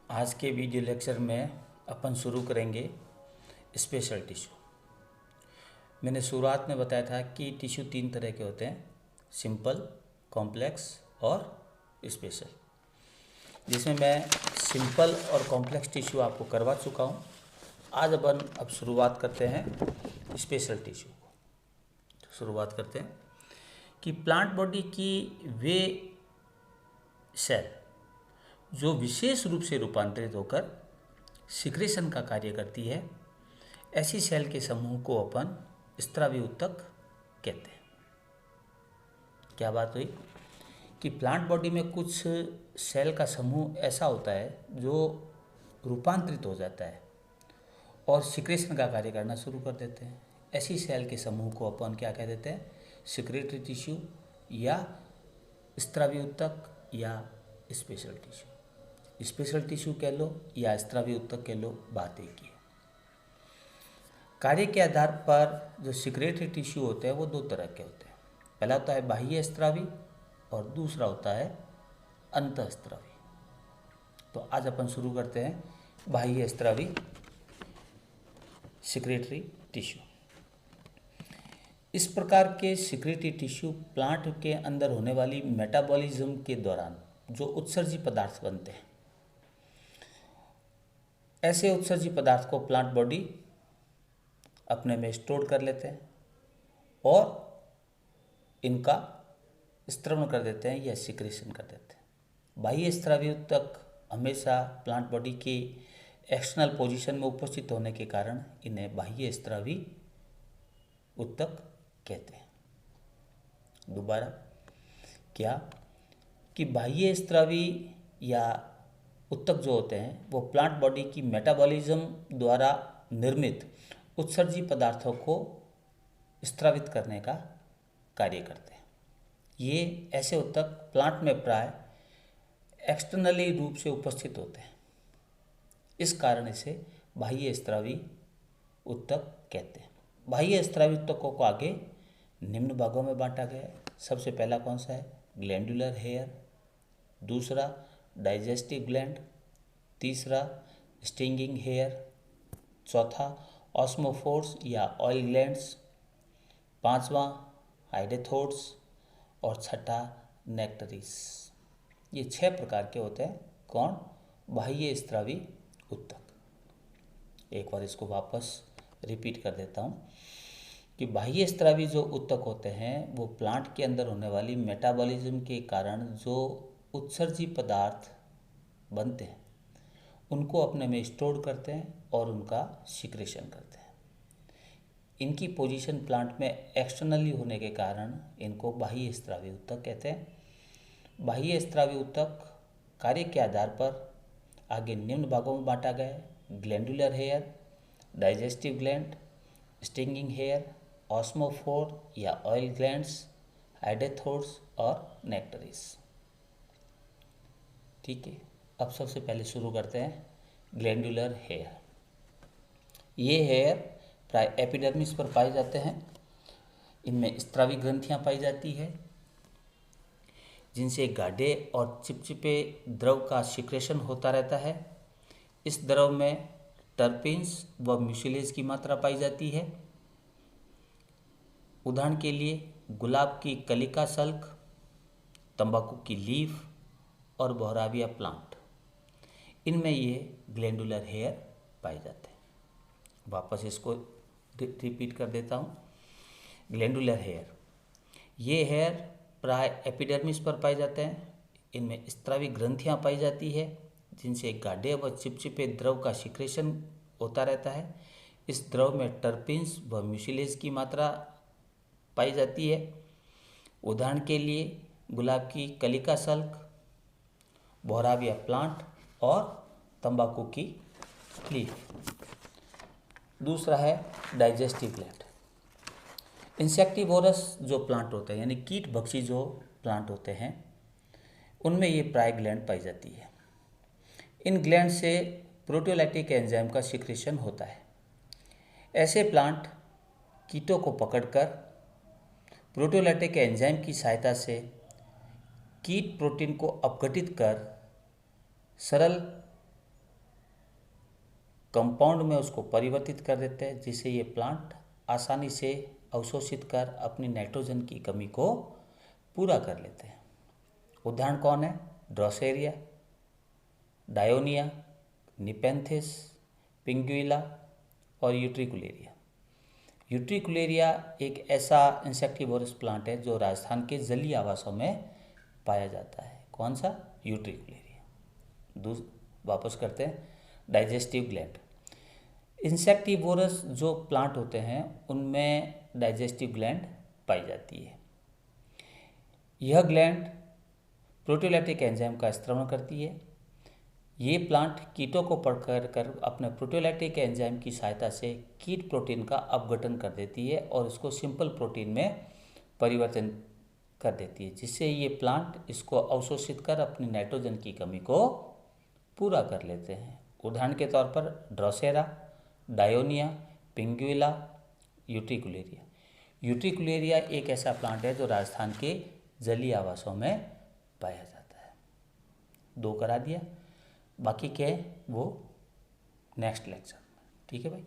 आज के video lecture में अपन शुरू करेंगे स्पेशल टिश्यू। मैंने शुरुआत में बताया था कि टिश्यू 3 तरह के होते हैं, सिंपल, कॉम्प्लेक्स और स्पेशल, जिसमें मैं सिंपल और कॉम्प्लेक्स टिश्यू आपको करवा चुका हूँ। आज अब शुरुआत करते हैं स्पेशल टिश्यू को। तो शुरुआत करते हैं कि प्लांट बॉडी की वे सेल जो विशेष रूप से रूपांतरित होकर सिक्रेशन का कार्य करती है, ऐसी सेल के समूह को अपन स्रावी ऊतक कहते हैं। क्या बात हुई कि प्लांट बॉडी में कुछ सेल का समूह ऐसा होता है जो रूपांतरित हो जाता है और सिक्रेशन का कार्य करना शुरू कर देते हैं। ऐसी सेल के समूह को अपन क्या कह देते हैं? सिक्रेटरी टिश्यू या स्रावी ऊतक या स्पेशल टिश्यू। स्पेशल टिश्यू कह लो या स्रावी ऊतक कह लो, बात एक ही है। कार्य के आधार पर जो सिक्रेटरी टिश्यू होते हैं वो 2 तरह के होते हैं। पहला होता है बाह्य स्रावी और दूसरा होता है अंतःस्रावी। तो आज अपन शुरू करते हैं बाह्य स्रावी सिक्रेटरी टिश्यू। इस प्रकार के सिक्रेटरी टिश्यू प्लांट के अंदर होने वाली मेटाबॉलिज्म के दौरान जो उत्सर्जी पदार्थ बनते हैं, ऐसे उत्सर्जी पदार्थ को प्लांट बॉडी अपने में स्टोर कर लेते हैं और इनका स्त्रवण कर देते हैं या सिक्रेशन कर देते हैं। बाह्य स्रावी ऊतक हमेशा प्लांट बॉडी की एक्सटर्नल पोजीशन में उपस्थित होने के कारण इन्हें बाह्य स्रावी ऊतक कहते हैं। दोबारा क्या कि बाह्य स्रावी या ऊतक जो होते हैं वो प्लांट बॉडी की मेटाबॉलिज्म द्वारा निर्मित उत्सर्जी पदार्थों को स्रावित करने का कार्य करते हैं। ये ऐसे ऊतक प्लांट में प्राय एक्सटर्नली रूप से उपस्थित होते हैं, इस कारण इसे बाह्य स्रावी ऊतक कहते हैं। बाह्य स्रावी ऊतकों को आगे निम्न भागों में बांटा गया है। सबसे पहला कौन सा है? Glandular hair. दूसरा डाइजेस्टिव ग्लैंड। तीसरा स्टिंगिंग हेयर। चौथा ऑस्मोफोर्स या ऑयल ग्लैंड्स। पांचवा हाइडेथोड्स और छठा नेक्टरीज। ये 6 प्रकार के होते हैं। कौन? बाह्य स्रावी ऊतक। एक बार इसको वापस रिपीट कर देता हूँ कि बाह्य स्रावी जो ऊतक होते हैं वो प्लांट के अंदर होने वाली मेटाबॉलिज्म के कारण जो उत्सर्जी पदार्थ बनते हैं उनको अपने में स्टोर करते हैं और उनका सिक्रेशन करते हैं। इनकी पोजीशन प्लांट में एक्सटर्नली होने के कारण इनको बाह्य स्रावी ऊतक कहते हैं। बाह्य स्रावी ऊतक कार्य के आधार पर आगे निम्न भागों में बांटा गया है: glandular hair, digestive gland, stinging hair, osmophore या ऑयल ग्लैंड्स, हाइडेथोड्स और नेक्टरीज। ठीक है, अब सबसे पहले शुरू करते हैं ग्लैंडुलर हेयर। ये हेयर प्राय एपिडर्मिस पर पाए जाते हैं। इनमें स्रावी ग्रंथियां पाई जाती है जिनसे गाढ़े और चिपचिपे द्रव का सिक्रेशन होता रहता है। इस द्रव में टर्पिन्स व म्यूसिलेज की मात्रा पाई जाती है। उदाहरण के लिए गुलाब की कलिका सल्क, तंबाकू की लीफ और बोहराविया प्लांट, इनमें ये ग्लैंडुलर हेयर पाए जाते हैं। वापस इसको रिपीट कर देता हूँ। ग्लैंडुलर हेयर, ये हेयर प्राय एपिडर्मिस पर पाए जाते हैं। इनमें स्रावी ग्रंथियाँ पाई जाती है जिनसे गाढ़े व चिपचिपे द्रव का सिक्रेशन होता रहता है। इस द्रव में टर्पिन्स व म्यूसिलेज की मात्रा पाई जाती है। उदाहरण के लिए गुलाब की कलिका सल्क, बोहराविया प्लांट और तंबाकू की लीफ। दूसरा है डाइजेस्टिव ग्लैंड। इंसेक्टिवोरस जो प्लांट होते हैं यानी कीट भक्षी जो प्लांट होते हैं उनमें ये प्राय ग्लैंड पाई जाती है। इन ग्लैंड से प्रोटियोलाइटिक एंजाइम का सिक्रेशन होता है। ऐसे प्लांट कीटों को पकड़कर प्रोटियोलाइटिक एंजाइम की सहायता से कीट प्रोटीन को अपघटित कर सरल कंपाउंड में उसको परिवर्तित कर देते हैं, जिससे ये प्लांट आसानी से अवशोषित कर अपनी नाइट्रोजन की कमी को पूरा कर लेते हैं। उदाहरण कौन है? ड्रोसेरिया, डायोनिया, निपेंथिस, पिंगुइला और यूट्रिकुलेरिया। यूट्रिकुलेरिया एक ऐसा इंसेक्टिवोरस प्लांट है जो राजस्थान के जलीय आवासों में पाया जाता है। कौन सा? यूट्रिकुलेरिया। वापस करते हैं, डाइजेस्टिव ग्लैंड। इंसेक्टिवोरस जो प्लांट होते हैं उनमें डाइजेस्टिव ग्लैंड पाई जाती है। यह ग्लैंड प्रोटियोलैक्टिक एंजाइम का स्त्रवण करती है। ये प्लांट कीटों को पकड़ कर अपने प्रोटियोलैक्टिक एंजाइम की सहायता से कीट प्रोटीन का अपघटन कर देती है और इसको सिंपल प्रोटीन में परिवर्तन कर देती है, जिससे ये प्लांट इसको अवशोषित कर अपनी नाइट्रोजन की कमी को पूरा कर लेते हैं। उदाहरण के तौर पर ड्रोसेरा, डायोनिया, पिंगुइला, यूट्रिकुलेरिया। यूट्रिकुलेरिया एक ऐसा प्लांट है जो राजस्थान के जलीय आवासों में पाया जाता है। 2 करा दिया, बाकी के वो नेक्स्ट लेक्चर में। ठीक है भाई।